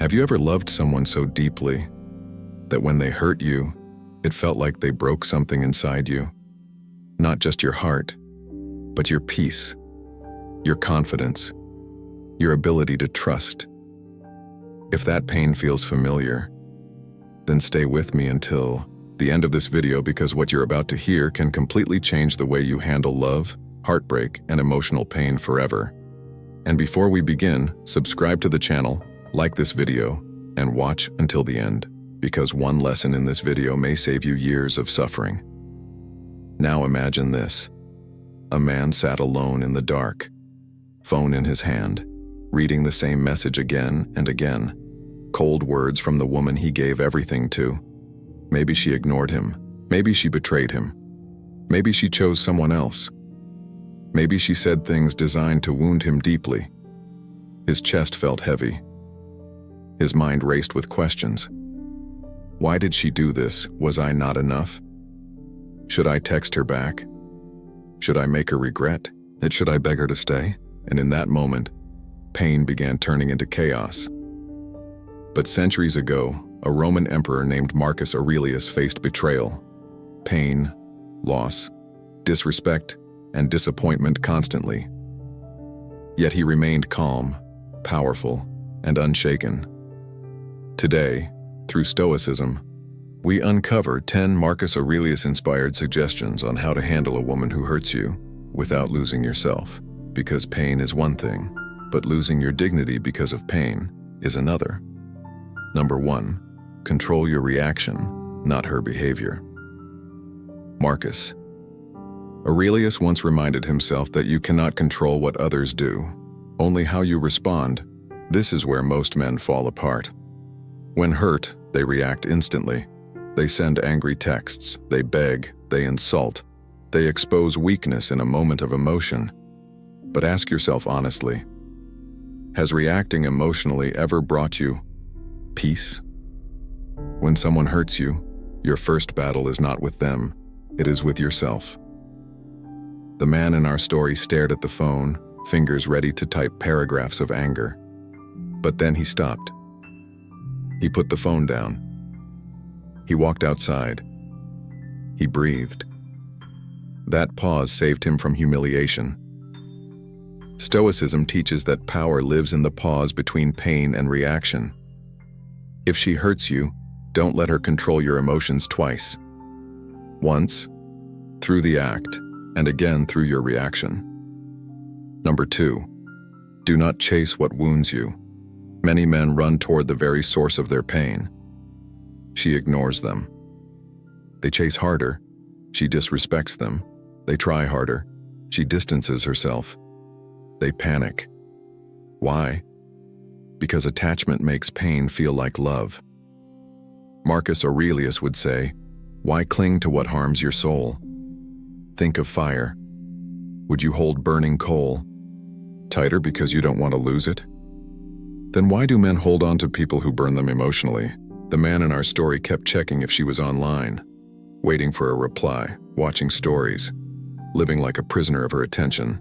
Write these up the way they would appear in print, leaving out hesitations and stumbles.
Have you ever loved someone so deeply that when they hurt you, it felt like they broke something inside you? Not just your heart, but your peace, your confidence, your ability to trust. If that pain feels familiar, then stay with me until the end of this video, because what you're about to hear can completely change the way you handle love, heartbreak, and emotional pain forever. And before we begin, subscribe to the channel, like this video, and watch until the end, because one lesson in this video may save you years of suffering. Now imagine this. A man sat alone in the dark, phone in his hand, reading the same message again and again. Cold words from the woman he gave everything to. Maybe she ignored him. Maybe she betrayed him. Maybe she chose someone else. Maybe she said things designed to wound him deeply. His chest felt heavy. His mind raced with questions. Why did she do this? Was I not enough? Should I text her back? Should I make her regret it? Should I beg her to stay? And in that moment, pain began turning into chaos. But centuries ago, a Roman emperor named Marcus Aurelius faced betrayal, pain, loss, disrespect, and disappointment constantly. Yet he remained calm, powerful, and unshaken. Today, through Stoicism, we uncover 10 Marcus Aurelius-inspired suggestions on how to handle a woman who hurts you without losing yourself. Because pain is one thing, but losing your dignity because of pain is another. Number 1, control your reaction, not her behavior. Marcus Aurelius once reminded himself that you cannot control what others do, only how you respond. This is where most men fall apart. When hurt, they react instantly. They send angry texts, they beg, they insult, they expose weakness in a moment of emotion. But ask yourself honestly, has reacting emotionally ever brought you peace? When someone hurts you, your first battle is not with them, it is with yourself. The man in our story stared at the phone, fingers ready to type paragraphs of anger. But then he stopped. He put the phone down. He walked outside. He breathed. That pause saved him from humiliation. Stoicism teaches that power lives in the pause between pain and reaction. If she hurts you, don't let her control your emotions twice. Once, through the act, and again through your reaction. Number 2, do not chase what wounds you. Many men run toward the very source of their pain. She ignores them. They chase harder. She disrespects them. They try harder. She distances herself. They panic. Why? Because attachment makes pain feel like love. Marcus Aurelius would say, why cling to what harms your soul? Think of fire. Would you hold burning coal tighter because you don't want to lose it? Then why do men hold on to people who burn them emotionally? The man in our story kept checking if she was online, waiting for a reply, watching stories, living like a prisoner of her attention.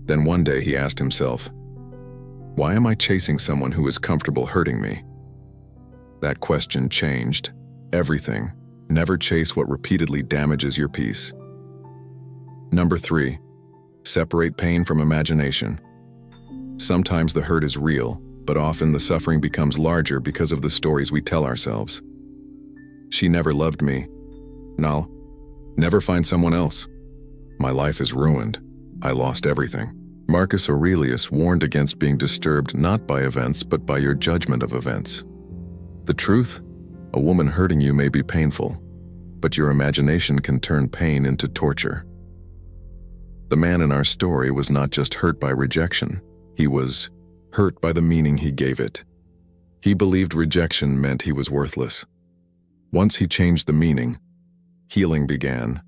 Then one day he asked himself, why am I chasing someone who is comfortable hurting me? That question changed everything. Never chase what repeatedly damages your peace. Number 3, separate pain from imagination. Sometimes the hurt is real, but often the suffering becomes larger because of the stories we tell ourselves. She never loved me. I'll never find someone else. My life is ruined. I lost everything. Marcus Aurelius warned against being disturbed not by events, but by your judgment of events. The truth? A woman hurting you may be painful, but your imagination can turn pain into torture. The man in our story was not just hurt by rejection. He was hurt by the meaning he gave it. He believed rejection meant he was worthless. Once he changed the meaning, healing began.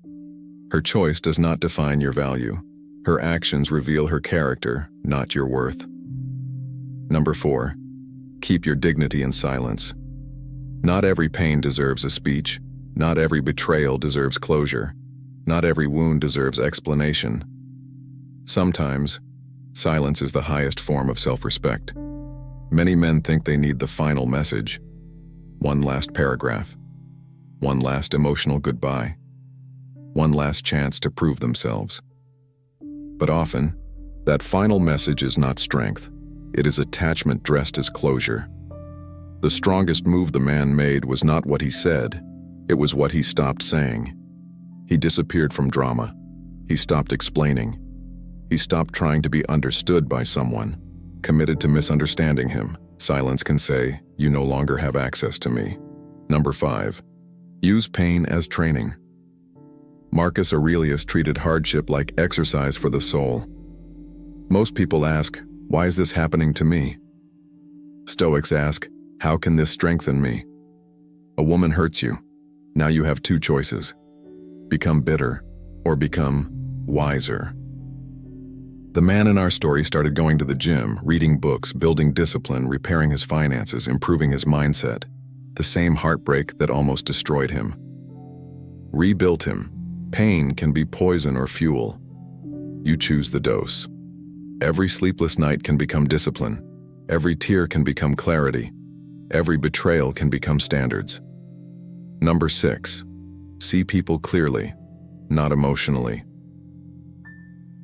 Her choice does not define your value. Her actions reveal her character, not your worth. Number 4, keep your dignity in silence. Not every pain deserves a speech. Not every betrayal deserves closure. Not every wound deserves explanation. Sometimes, silence is the highest form of self-respect. Many men think they need the final message, one last paragraph, one last emotional goodbye, one last chance to prove themselves. But often, that final message is not strength. It is attachment dressed as closure. The strongest move the man made was not what he said, it was what he stopped saying. He disappeared from drama. He stopped explaining. He stopped trying to be understood by someone, committed to misunderstanding him. Silence can say, "You no longer have access to me." Number 5. Use pain as training. Marcus Aurelius treated hardship like exercise for the soul. Most people ask, "Why is this happening to me?" Stoics ask, "How can this strengthen me?" A woman hurts you. Now you have two choices: become bitter or become wiser. The man in our story started going to the gym, reading books, building discipline, repairing his finances, improving his mindset. The same heartbreak that almost destroyed him rebuilt him. Pain can be poison or fuel. You choose the dose. Every sleepless night can become discipline. Every tear can become clarity. Every betrayal can become standards. Number 6. See people clearly, not emotionally.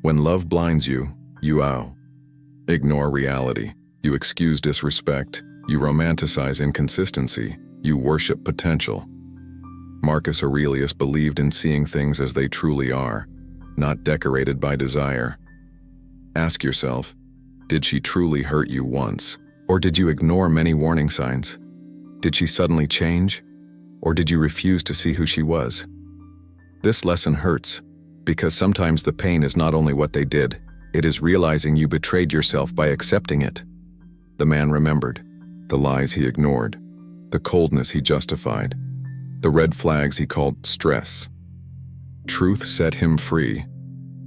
When love blinds you, you ignore reality. You excuse disrespect. You romanticize inconsistency. You worship potential. Marcus Aurelius believed in seeing things as they truly are, not decorated by desire. Ask yourself, did she truly hurt you once? Or did you ignore many warning signs? Did she suddenly change? Or did you refuse to see who she was? This lesson hurts, because sometimes the pain is not only what they did, it is realizing you betrayed yourself by accepting it. The man remembered the lies he ignored, the coldness he justified, the red flags he called stress. Truth set him free.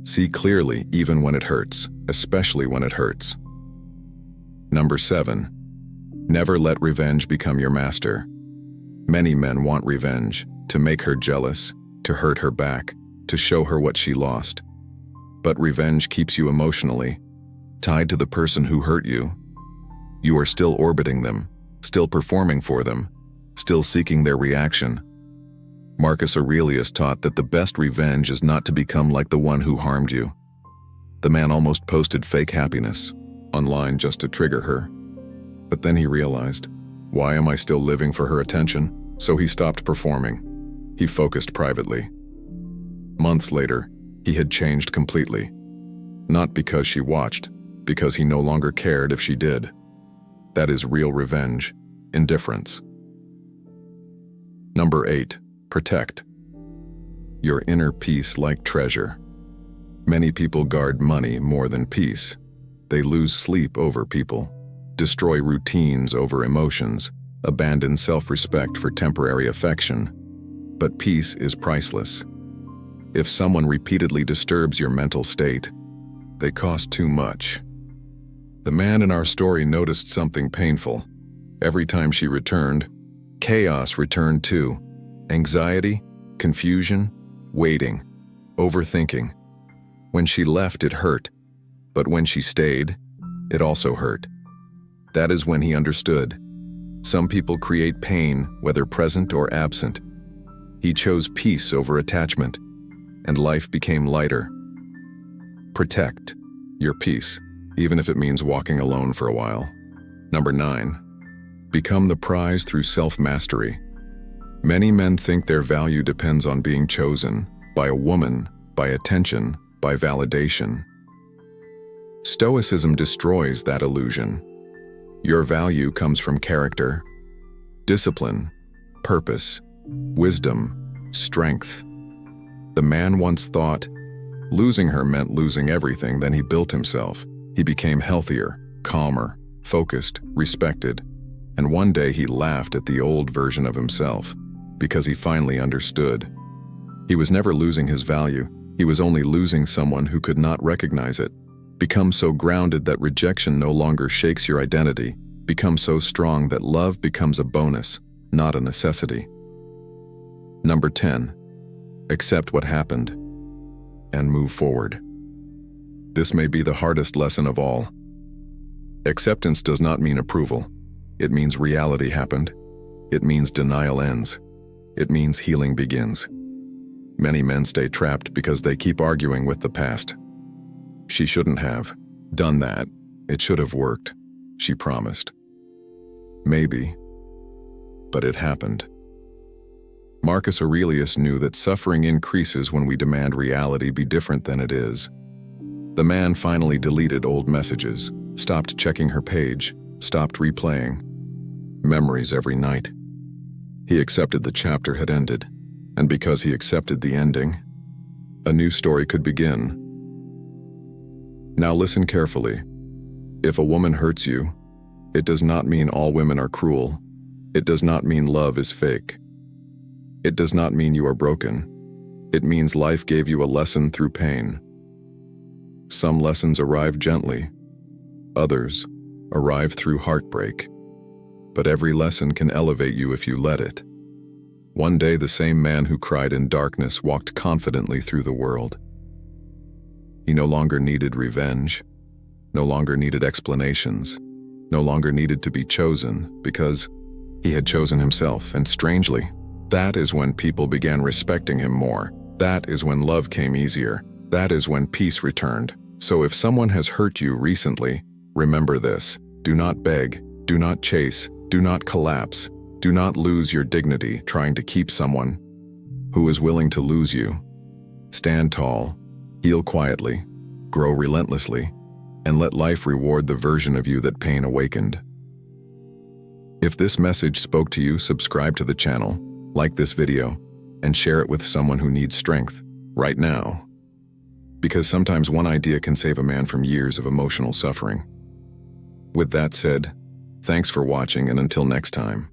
See clearly even when it hurts, especially when it hurts. Number 7. Never let revenge become your master. Many men want revenge, to make her jealous, to hurt her back, to show her what she lost. But revenge keeps you emotionally tied to the person who hurt you. You are still orbiting them, still performing for them, still seeking their reaction. Marcus Aurelius taught that the best revenge is not to become like the one who harmed you. The man almost posted fake happiness online just to trigger her. But then he realized, why am I still living for her attention? So he stopped performing. He focused privately. Months later, he had changed completely. Not because she watched, because he no longer cared if she did. That is real revenge, indifference. Number 8. Protect your inner peace like treasure. Many people guard money more than peace. They lose sleep over people, destroy routines over emotions, abandon self-respect for temporary affection. But peace is priceless. If someone repeatedly disturbs your mental state, they cost too much. The man in our story noticed something painful. Every time she returned, chaos returned too. Anxiety, confusion, waiting, overthinking. When she left, it hurt. But when she stayed, it also hurt. That is when he understood. Some people create pain, whether present or absent. He chose peace over attachment, and life became lighter. Protect your peace, even if it means walking alone for a while. Number 9. Become the prize through self-mastery. Many men think their value depends on being chosen by a woman, by attention, by validation. Stoicism destroys that illusion. Your value comes from character, discipline, purpose, wisdom, strength. The man once thought losing her meant losing everything. Then he built himself. He became healthier, calmer, focused, respected. And one day he laughed at the old version of himself because he finally understood. He was never losing his value. He was only losing someone who could not recognize it. Become so grounded that rejection no longer shakes your identity. Become so strong that love becomes a bonus, not a necessity. Number 10. Accept what happened and move forward. This may be the hardest lesson of all. Acceptance does not mean approval. It means reality happened. It means denial ends. It means healing begins. Many men stay trapped because they keep arguing with the past. She shouldn't have done that. It should have worked, she promised. Maybe, but it happened. Marcus Aurelius knew that suffering increases when we demand reality be different than it is. The man finally deleted old messages, stopped checking her page, stopped replaying memories every night. He accepted the chapter had ended, and because he accepted the ending, a new story could begin. Now listen carefully. If a woman hurts you, it does not mean all women are cruel. It does not mean love is fake. It does not mean you are broken. It means life gave you a lesson through pain. Some lessons arrive gently. Others arrive through heartbreak. But every lesson can elevate you if you let it. One day, the same man who cried in darkness walked confidently through the world. He no longer needed revenge, no longer needed explanations, no longer needed to be chosen, because he had chosen himself. And strangely, that is when people began respecting him more. That is when love came easier. That is when peace returned. So if someone has hurt you recently, remember this. Do not beg, do not chase, do not collapse, do not lose your dignity trying to keep someone who is willing to lose you. Stand tall, heal quietly, grow relentlessly, and let life reward the version of you that pain awakened. If this message spoke to you, subscribe to the channel, like this video, and share it with someone who needs strength right now. Because sometimes one idea can save a man from years of emotional suffering. With that said, thanks for watching, and until next time.